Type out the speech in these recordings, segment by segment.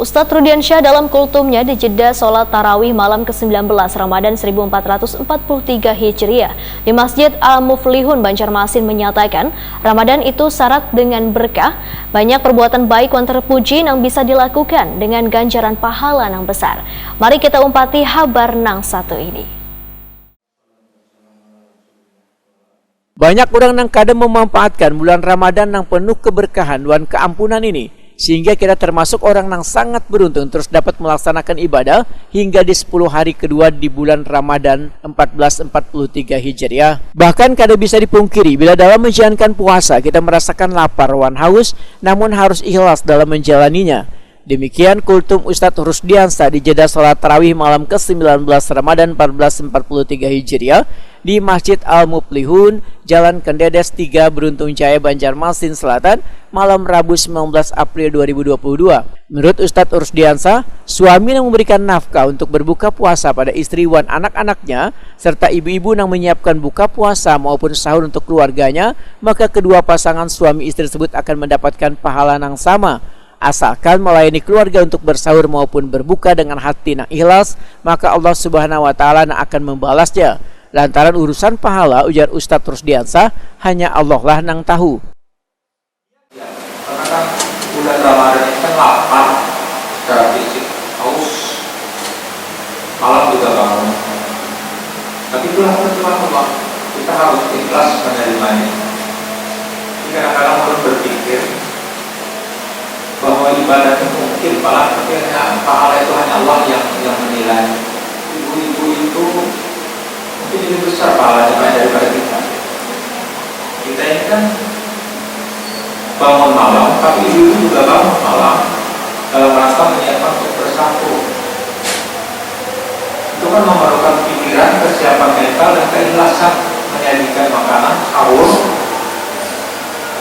Ustadz Rudiansyah dalam kultumnya di jeda sholat tarawih malam ke-19 Ramadan 1443 Hijriah di Masjid Al-Muflihun Banjarmasin menyatakan Ramadan itu syarat dengan berkah, banyak perbuatan baik yang terpuji yang bisa dilakukan dengan ganjaran pahala yang besar. Mari kita umpati habar nang satu ini. Banyak orang yang kadang memanfaatkan bulan Ramadan yang penuh keberkahan dan keampunan ini, sehingga kita termasuk orang yang sangat beruntung terus dapat melaksanakan ibadah hingga di 10 hari kedua di bulan Ramadan 1443 Hijriah. Bahkan kada bisa dipungkiri bila dalam menjalankan puasa kita merasakan lapar dan haus, namun harus ikhlas dalam menjalaninya. Demikian kultum Ustadz Rusdiansyah di jeda sholat tarawih malam ke-19 Ramadan 1443 Hijriah di Masjid Al-Muflihun, Jalan Kendedes 3, Beruntung Jaya, Banjarmasin Selatan, malam Rabu 19 April 2022. Menurut Ustadz Rusdiansyah, suami yang memberikan nafkah untuk berbuka puasa pada istri dan anak-anaknya, serta ibu-ibu yang menyiapkan buka puasa maupun sahur untuk keluarganya, maka kedua pasangan suami istri tersebut akan mendapatkan pahala yang sama. Asalkan melayani keluarga untuk bersahur maupun berbuka dengan hati yang ikhlas, maka Allah Subhanahu wa Ta'ala akan membalasnya. Lantaran urusan pahala, ujar Ustadz Rusdiansyah, hanya Allah lah yang tahu. Ya, karena kan bulan Ramadan ini kan lapar secara fisik, haus, malam juga bangun. Tapi itu lapar cuma Allah, kita harus ikhlas menerimanya. Kadang-kadang orang berpikir bahwa ibadah itu mungkin pahala itu hanya Allah yang menilai. Ibu-ibu itu mungkin lebih besar pahalanya daripada kita. Kita ini kan bangun malam, tapi ibu juga bangun malam dalam rangka menyiapkan untuk bersahur. Itu kan memerlukan pikiran, kesiapan mental dan keikhlasan menyajikan makanan sahur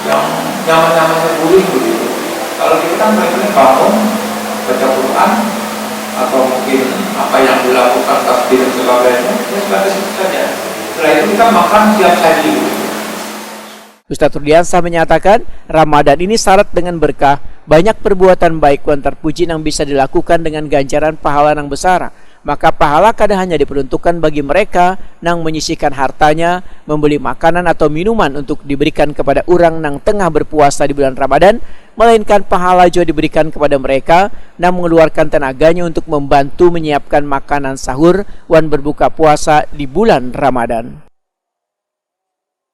yang nyaman-nyaman terpulih begitu. Kalau kita kan mereka bangun baca Quran atau mungkin apa yang dilakukan tasbih dan sebagainya, ya sebatas itu saja. Setelah itu kita makan siap saji. Ustadz Rudiansyah menyatakan Ramadan ini syarat dengan berkah, banyak perbuatan baik dan terpuji yang bisa dilakukan dengan ganjaran pahala yang besar. Maka pahala kadang hanya diperuntukkan bagi mereka yang menyisihkan hartanya, membeli makanan atau minuman untuk diberikan kepada orang yang tengah berpuasa di bulan Ramadan, melainkan pahala juga diberikan kepada mereka yang mengeluarkan tenaganya untuk membantu menyiapkan makanan sahur dan berbuka puasa di bulan Ramadan.